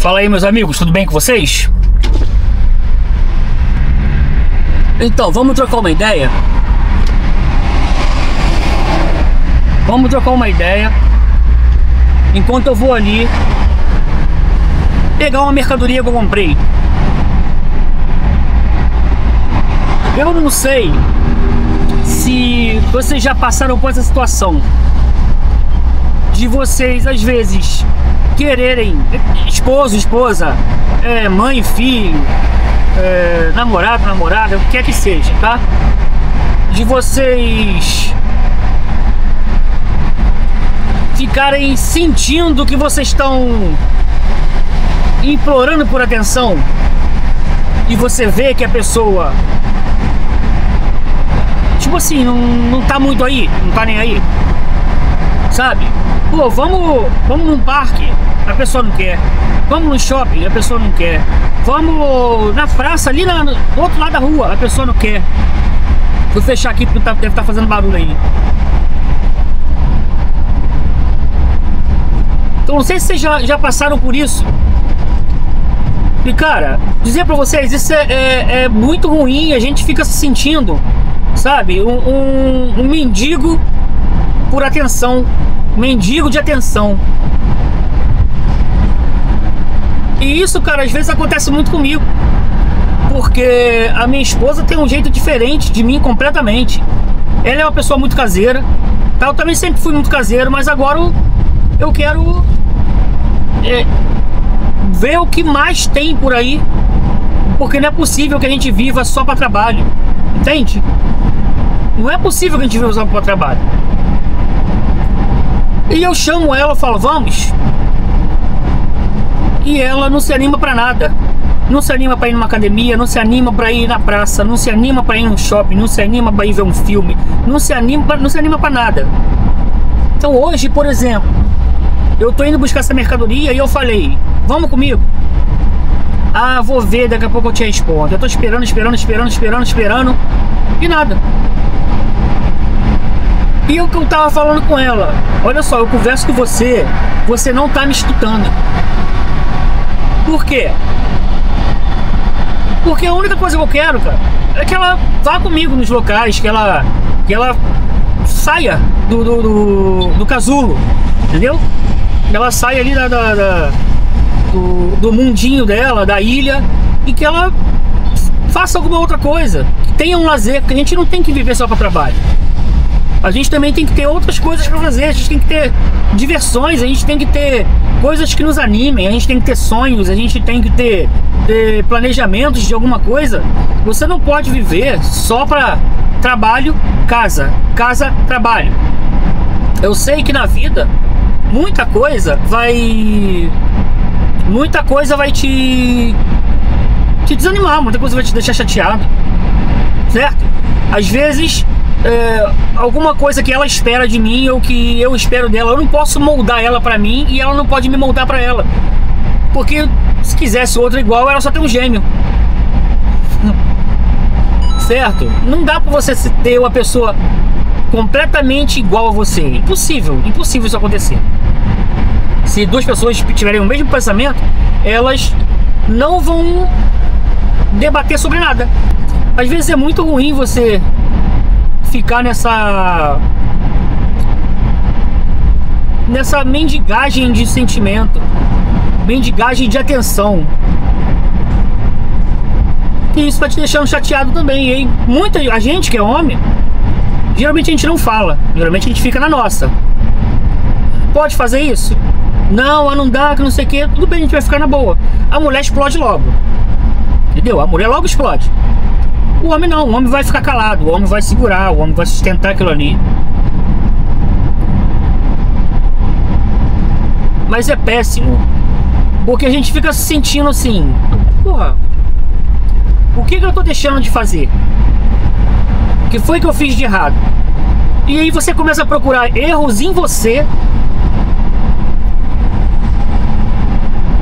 Fala aí, meus amigos, tudo bem com vocês? Então, vamos trocar uma ideia? Vamos trocar uma ideia enquanto eu vou ali pegar uma mercadoria que eu comprei. Eu não sei se vocês já passaram por essa situação de vocês, às vezes, quererem esposo, esposa, mãe, filho, namorado, namorada, o que quer que seja, tá? De vocês ficarem sentindo que vocês estão implorando por atenção e você vê que a pessoa, tipo assim, não tá muito aí, não tá nem aí, sabe? Pô, vamos num parque, a pessoa não quer. Vamos no shopping, a pessoa não quer. Vamos na praça, ali no outro lado da rua, a pessoa não quer. Vou fechar aqui porque deve estar fazendo barulho aí. Então não sei se vocês já passaram por isso. E cara, dizer pra vocês, isso é muito ruim. A gente fica se sentindo, sabe, um mendigo por atenção. Mendigo de atenção. E isso, cara, às vezes acontece muito comigo, porque a minha esposa tem um jeito diferente de mim completamente. Ela é uma pessoa muito caseira, tá? Eu também sempre fui muito caseiro, mas agora eu quero ver o que mais tem por aí, porque não é possível que a gente viva só para trabalho, entende? Não é possível que a gente viva só para trabalho. E eu chamo ela, eu falo, vamos? E ela não se anima pra nada. Não se anima pra ir numa academia, não se anima pra ir na praça, não se anima pra ir num shopping, não se anima pra ir ver um filme, não se anima pra nada. Então hoje, por exemplo, eu tô indo buscar essa mercadoria e eu falei, vamos comigo? Ah, vou ver, daqui a pouco eu te respondo. Eu tô esperando e nada. E o que eu tava falando com ela, olha só, eu converso com você, você não tá me escutando. Por quê? Porque a única coisa que eu quero, cara, é que ela vá comigo nos locais, que ela saia do casulo, entendeu? Que ela saia ali do mundinho dela, da ilha, e que ela faça alguma outra coisa, que tenha um lazer, porque a gente não tem que viver só para trabalho. A gente também tem que ter outras coisas para fazer, a gente tem que ter diversões, a gente tem que ter coisas que nos animem, a gente tem que ter sonhos, a gente tem que ter planejamentos de alguma coisa. Você não pode viver só para trabalho, casa, casa, trabalho. Eu sei que na vida muita coisa vai te desanimar, muita coisa vai te deixar chateado, certo? Às vezes alguma coisa que ela espera de mim ou que eu espero dela, eu não posso moldar ela pra mim e ela não pode me moldar pra ela, porque se quisesse outra igual, ela só tem um gêmeo, certo? Não dá pra você ter uma pessoa completamente igual a você, impossível isso acontecer. Se duas pessoas tiverem o mesmo pensamento, elas não vão debater sobre nada. Às vezes é muito ruim você ficar nessa mendigagem de sentimento, mendigagem de atenção, e isso vai te deixando chateado também, hein? A gente que é homem, geralmente a gente não fala, geralmente a gente fica na nossa. Pode fazer isso? Não, não dá, que não sei o que. Tudo bem, a gente vai ficar na boa. A mulher explode logo, entendeu? A mulher logo explode. O homem não, o homem vai ficar calado, o homem vai segurar, o homem vai sustentar aquilo ali. Mas é péssimo, porque a gente fica se sentindo assim, porra, o que eu tô deixando de fazer? O que foi que eu fiz de errado? E aí você começa a procurar erros em você.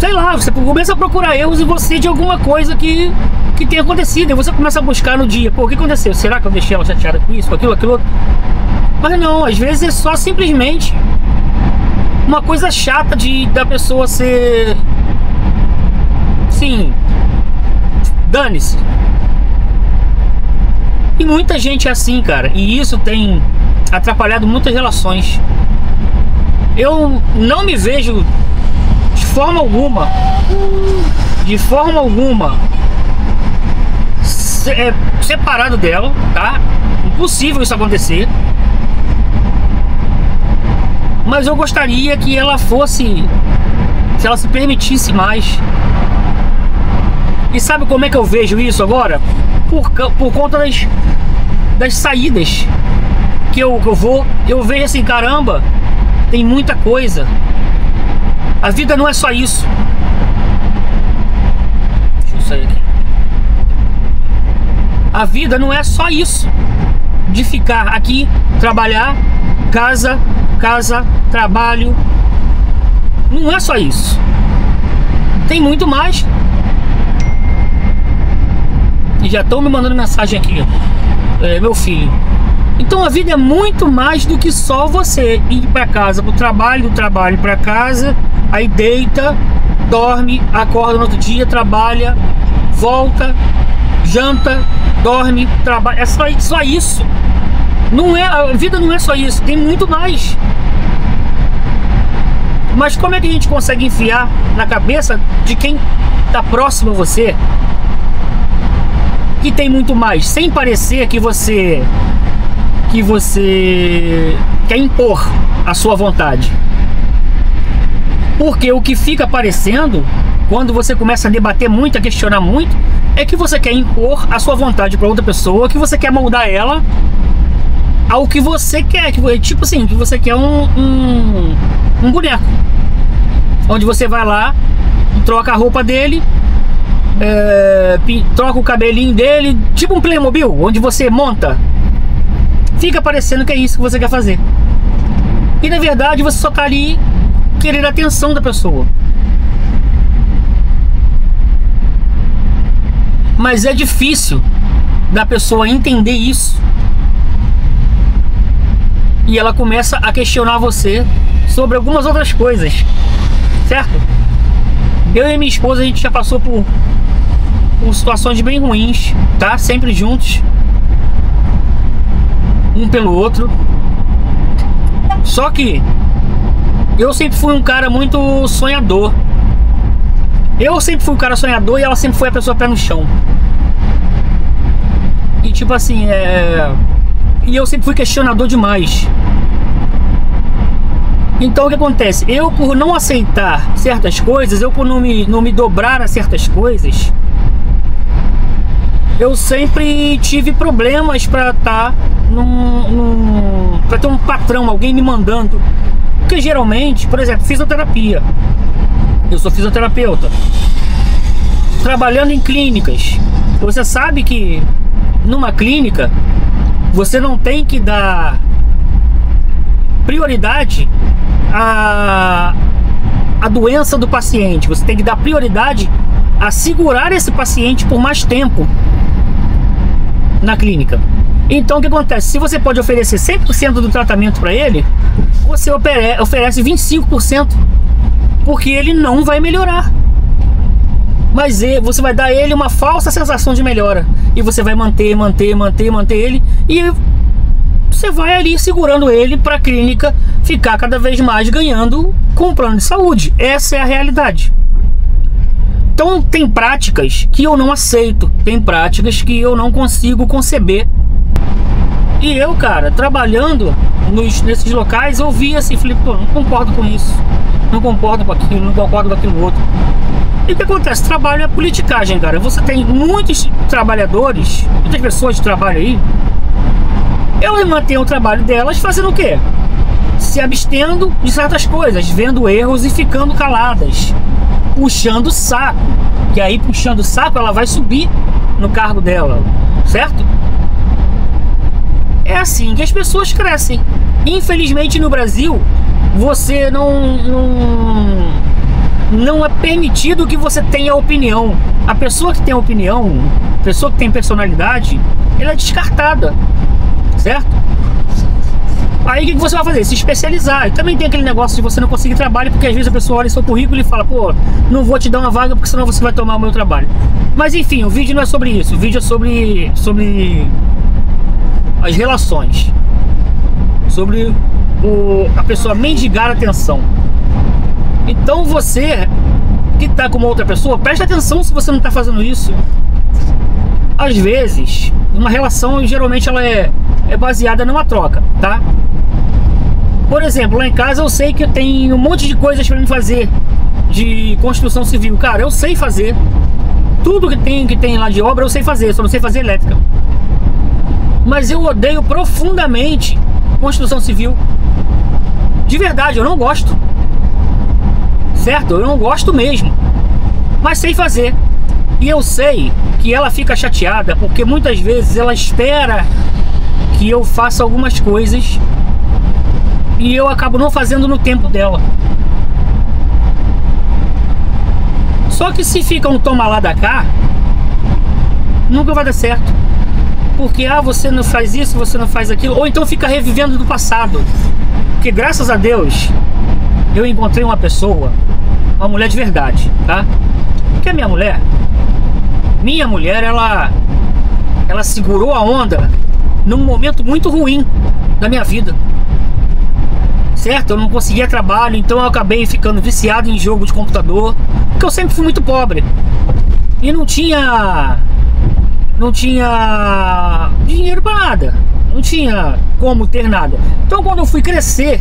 Sei lá, você começa a procurar erros em você de alguma coisa que tenha acontecido. E você começa a buscar no dia, pô, o que aconteceu? Será que eu deixei ela chateada com isso, com aquilo, aquilo outro? Mas não, às vezes é só simplesmente uma coisa chata da pessoa ser assim, dane-se. E muita gente é assim, cara, e isso tem atrapalhado muitas relações. Eu não me vejo de forma alguma separado dela, tá? Impossível isso acontecer. Mas eu gostaria que ela fosse, se ela se permitisse mais. E sabe como é que eu vejo isso agora? Por conta das saídas que eu vejo assim, caramba, tem muita coisa. A vida não é só isso. Deixa eu sair aqui. A vida não é só isso, de ficar aqui, trabalhar, casa, trabalho. Não é só isso. Tem muito mais. E já estão me mandando mensagem aqui, meu filho. Então a vida é muito mais do que só você ir para casa, pro trabalho, do trabalho para casa, aí deita, dorme, acorda no outro dia, trabalha, volta, janta, dorme, trabalha. É só isso. Não é, a vida não é só isso, tem muito mais. Mas como é que a gente consegue enfiar na cabeça de quem está próximo a você que tem muito mais, sem parecer que você quer impor a sua vontade? Porque o que fica parecendo, quando você começa a debater muito, a questionar muito, é que você quer impor a sua vontade para outra pessoa, que você quer moldar ela ao que você quer, tipo assim, que você quer um boneco, onde você vai lá, troca a roupa dele, troca o cabelinho dele, tipo um Playmobil, onde você monta. Fica parecendo que é isso que você quer fazer, e na verdade você só tá ali querendo a atenção da pessoa. Mas é difícil da pessoa entender isso, e ela começa a questionar você sobre algumas outras coisas, certo? Eu e minha esposa, a gente já passou por situações bem ruins, tá? Sempre juntos, um pelo outro. Só que eu sempre fui um cara muito sonhador. Eu sempre fui um cara sonhador e ela sempre foi a pessoa pé no chão. E tipo assim, e eu sempre fui questionador demais. Então o que acontece? Eu, por não aceitar certas coisas, eu por não me dobrar a certas coisas, eu sempre tive problemas para estar para ter um patrão, alguém me mandando. Porque geralmente, por exemplo, fisioterapia. Eu sou fisioterapeuta, trabalhando em clínicas. Você sabe que numa clínica você não tem que dar prioridade à doença do paciente. Você tem que dar prioridade a segurar esse paciente por mais tempo na clínica. Então o que acontece? Se você pode oferecer 100% do tratamento para ele, você oferece 25%, porque ele não vai melhorar. Mas você vai dar a ele uma falsa sensação de melhora, e você vai manter ele, e você vai ali segurando ele para a clínica ficar cada vez mais ganhando com o plano de saúde. Essa é a realidade. Então tem práticas que eu não aceito, tem práticas que eu não consigo conceber. E eu, cara, trabalhando nesses locais, eu vi assim, falei, pô, não concordo com isso, não concordo com aquilo, não concordo com aquilo outro. E o que acontece? Trabalho é politicagem, cara. Você tem muitos trabalhadores, muitas pessoas de trabalho aí, elas mantêm o trabalho delas fazendo o quê? Se abstendo de certas coisas, vendo erros e ficando caladas, puxando o saco. Que aí, puxando o saco, ela vai subir no cargo dela, certo? É assim que as pessoas crescem. Infelizmente no Brasil, você não é permitido que você tenha opinião. A pessoa que tem opinião, a pessoa que tem personalidade, ela é descartada, certo? Aí o que você vai fazer? Se especializar. E também tem aquele negócio de você não conseguir trabalho, porque às vezes a pessoa olha seu currículo e fala, pô, não vou te dar uma vaga porque senão você vai tomar o meu trabalho. Mas enfim, o vídeo não é sobre isso. O vídeo é sobre as relações. Sobre a pessoa mendigar atenção. Então você que tá com uma outra pessoa, preste atenção se você não tá fazendo isso. Às vezes, uma relação geralmente ela é baseada numa troca, tá? Por exemplo, lá em casa eu sei que eu tenho um monte de coisas para me fazer de construção civil. Cara, eu sei fazer. Tudo que tem lá de obra eu sei fazer, só não sei fazer elétrica. Mas eu odeio profundamente construção civil. De verdade, eu não gosto. Certo? Eu não gosto mesmo. Mas sei fazer. E eu sei que ela fica chateada porque muitas vezes ela espera que eu faça algumas coisas e eu acabo não fazendo no tempo dela. Só que se fica um toma lá da cá, nunca vai dar certo. Porque, você não faz isso, você não faz aquilo. Ou então fica revivendo do passado. Porque graças a Deus, eu encontrei uma pessoa, uma mulher de verdade, tá? Que é minha mulher, ela segurou a onda num momento muito ruim da minha vida. Certo? Eu não conseguia trabalho, então eu acabei ficando viciado em jogo de computador, porque eu sempre fui muito pobre e não tinha dinheiro para nada, não tinha como ter nada. Então quando eu fui crescer,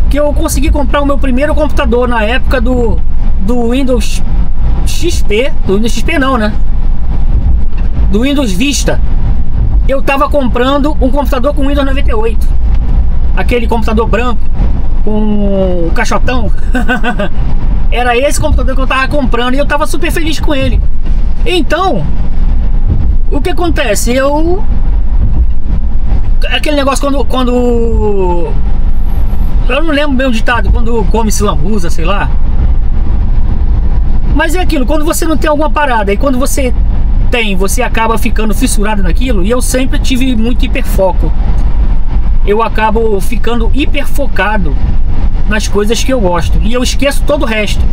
que eu consegui comprar o meu primeiro computador na época do Windows XP, do Windows XP não, né? Do Windows Vista. Eu tava comprando um computador com Windows 98. Aquele computador branco com o caixotão. Era esse computador que eu tava comprando e eu tava super feliz com ele. Então, o que acontece? Aquele negócio quando eu não lembro bem o ditado, quando come se lambuza, sei lá. Mas é aquilo, quando você não tem alguma parada, e quando você tem, você acaba ficando fissurado naquilo. E eu sempre tive muito hiperfoco. Eu acabo ficando hiperfocado nas coisas que eu gosto e eu esqueço todo o resto.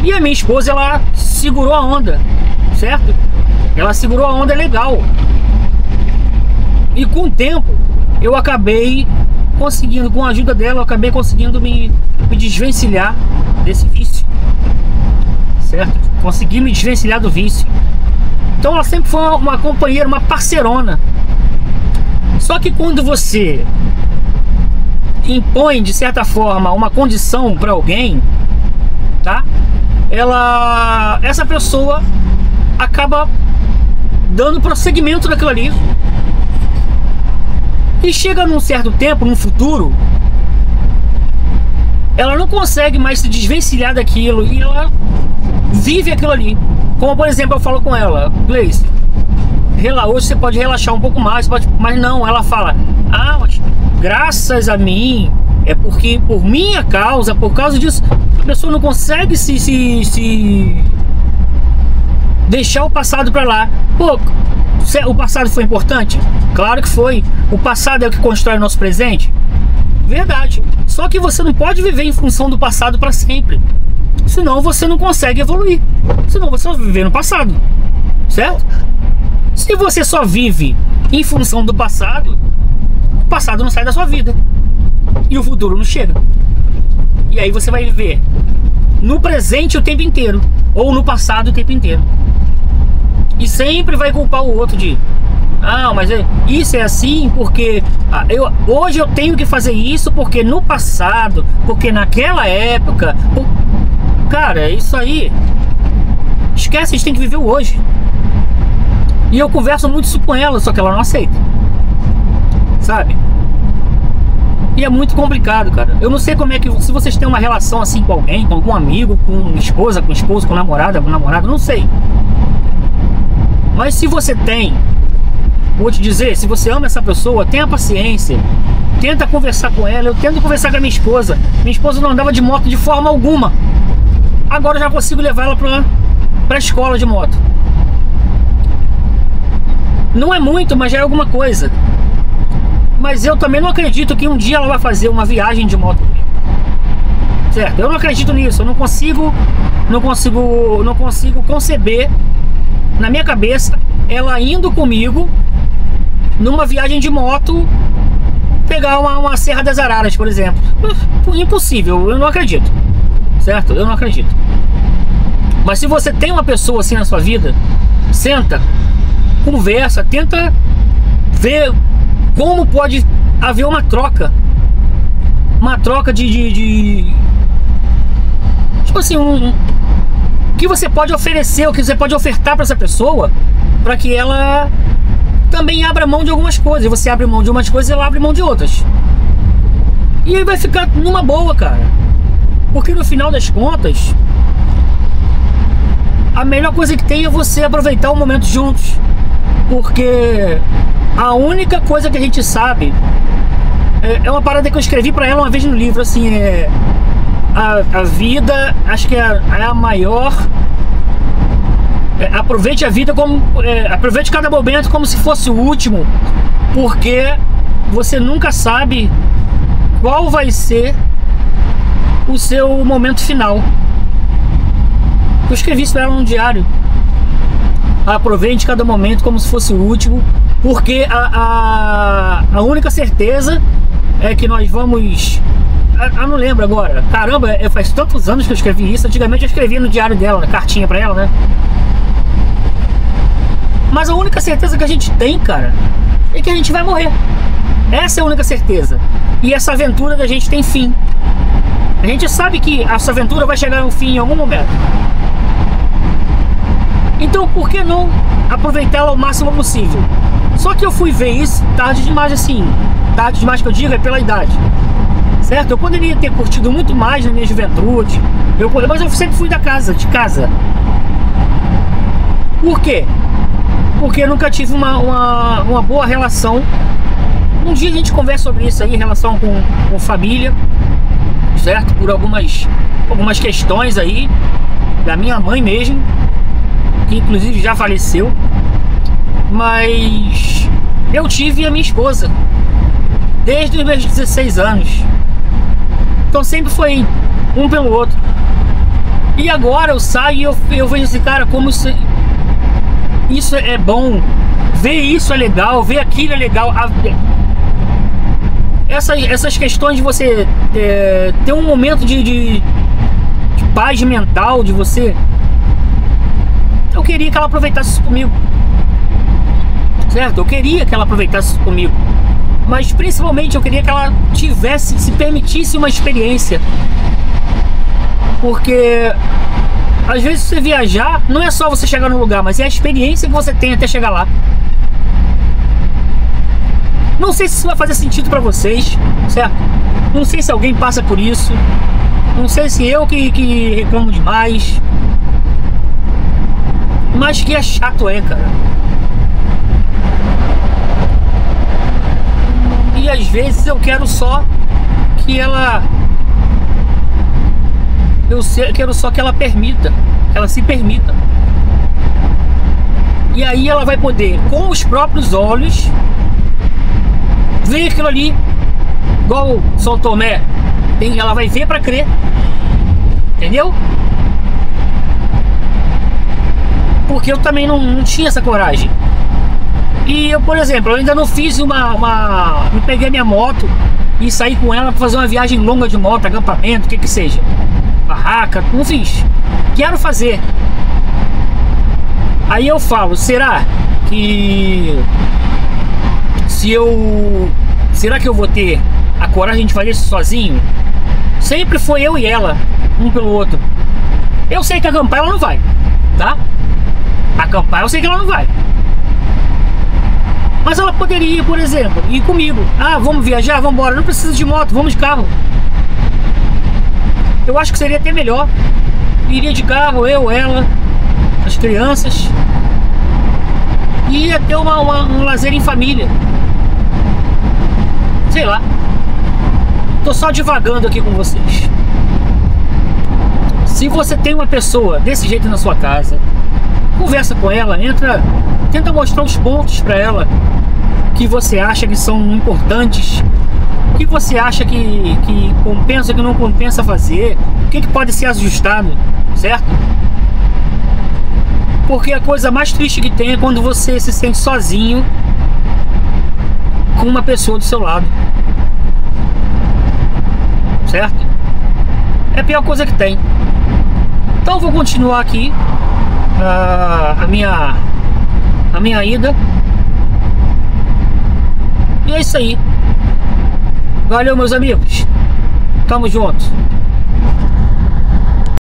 E a minha esposa, ela segurou a onda, certo? Ela segurou a onda legal. E com o tempo, eu acabei conseguindo, com a ajuda dela, eu acabei conseguindo me desvencilhar desse vício, certo? Consegui me desvencilhar do vício. Então ela sempre foi uma companheira, uma parceirona. Só que quando você impõe, de certa forma, uma condição para alguém, tá? Essa pessoa acaba dando prosseguimento naquilo ali. E chega num certo tempo, num futuro, ela não consegue mais se desvencilhar daquilo e ela vive aquilo ali. Como por exemplo, eu falo com ela, Gleice, hoje você pode relaxar um pouco mais, mas não, ela fala, mas graças a mim, é porque por minha causa, por causa disso, a pessoa não consegue se deixar o passado pra lá. Pô, o passado foi importante? Claro que foi. O passado é o que constrói o nosso presente? Verdade. Só que você não pode viver em função do passado para sempre. Senão você não consegue evoluir. Senão você vai viver no passado. Certo? Se você só vive em função do passado, o passado não sai da sua vida. E o futuro não chega. E aí você vai viver no presente o tempo inteiro. Ou no passado o tempo inteiro. E sempre vai culpar o outro de mas isso é assim porque hoje eu tenho que fazer isso porque no passado, porque naquela época. Cara, isso aí esquece, a gente tem que viver o hoje. E eu converso muito isso com ela, só que ela não aceita, sabe? E é muito complicado, cara. Eu não sei como é que, se vocês têm uma relação assim com alguém, com algum amigo, com esposa, com esposo, com namorada, com namorado, não sei. Mas se você tem, vou te dizer, se você ama essa pessoa, tenha paciência. Tenta conversar com ela. Eu tento conversar com a minha esposa. Minha esposa não andava de moto de forma alguma. Agora eu já consigo levar ela pra escola de moto. Não é muito, mas já é alguma coisa. Mas eu também não acredito que um dia ela vai fazer uma viagem de moto comigo. Certo? Eu não acredito nisso. Eu não consigo conceber na minha cabeça ela indo comigo numa viagem de moto, pegar uma Serra das Araras, por exemplo. Impossível, eu não acredito. Certo? Eu não acredito. Mas se você tem uma pessoa assim na sua vida, senta, conversa, tenta ver como pode haver uma troca de tipo assim, o que você pode oferecer, o que você pode ofertar para essa pessoa, para que ela também abra mão de algumas coisas. Você abre mão de umas coisas e ela abre mão de outras. E aí vai ficar numa boa, cara. Porque no final das contas, a melhor coisa que tem é você aproveitar o momento juntos. Porque a única coisa que a gente sabe é uma parada que eu escrevi pra ela uma vez no livro, assim, a vida, acho que é a maior. Aproveite a vida como aproveite cada momento como se fosse o último, porque você nunca sabe qual vai ser o seu momento final. Eu escrevi isso pra ela no diário. Aproveite cada momento como se fosse o último, porque a única certeza é que nós vamos... Eu não lembro agora. Caramba, faz tantos anos que eu escrevi isso. Antigamente eu escrevia no diário dela, na cartinha pra ela, né? Mas a única certeza que a gente tem, cara, é que a gente vai morrer. Essa é a única certeza. E essa aventura da gente tem fim. A gente sabe que essa aventura vai chegar ao fim em algum momento. Então por que não aproveitá-la ao máximo possível? Só que eu fui ver isso tarde demais, assim. Tarde demais que eu digo é pela idade. Certo? Eu poderia ter curtido muito mais na minha juventude. Mas eu sempre fui de casa. Por quê? Porque eu nunca tive uma boa relação. Um dia a gente conversa sobre isso aí, relação com família. Certo? Por algumas questões aí da minha mãe mesmo, que inclusive já faleceu. Mas eu tive a minha esposa desde os meus 16 anos. Então sempre foi um pelo outro. E agora eu saio e eu vejo esse cara como isso é bom, ver isso é legal, ver aquilo é legal. Essas questões de você ter um momento de paz mental, de você... Eu queria que ela aproveitasse isso comigo. Certo? Eu queria que ela aproveitasse isso comigo. Mas principalmente eu queria que ela se permitisse uma experiência. Porque às vezes você viajar, não é só você chegar no lugar, mas é a experiência que você tem até chegar lá. Não sei se isso vai fazer sentido pra vocês, certo? Não sei se alguém passa por isso. Não sei se eu que reclamo demais. Mas que é chato, cara. E às vezes eu quero só que ela... quero só que ela permita, que ela se permita. E aí ela vai poder, com os próprios olhos, ver aquilo ali. Igual São Tomé, ela vai ver pra crer. Entendeu? Porque eu também não tinha essa coragem. E eu, por exemplo, eu ainda não fiz eu peguei minha moto e saí com ela pra fazer uma viagem longa de moto, acampamento, o que seja, barraca, não fiz. Quero fazer. Aí eu falo, será que será que eu vou ter a coragem de fazer isso sozinho? Sempre foi eu e ela, um pelo outro. Eu sei que acampar ela não vai, tá? Acampar eu sei que ela não vai. Mas ela poderia, por exemplo, ir comigo. Ah, vamos viajar? Vamos embora. Não precisa de moto, vamos de carro. Eu acho que seria até melhor. Iria de carro, eu, ela, as crianças. E ia ter um lazer em família. Sei lá. Tô só divagando aqui com vocês. Se você tem uma pessoa desse jeito na sua casa, conversa com ela, tenta mostrar os pontos pra ela. que você acha que são importantes, o que você acha que compensa, que não compensa fazer, o que pode ser ajustado, certo? Porque a coisa mais triste que tem é quando você se sente sozinho com uma pessoa do seu lado, certo? É a pior coisa que tem. Então eu vou continuar aqui a minha ida. E é isso aí. Valeu, meus amigos. Tamo junto.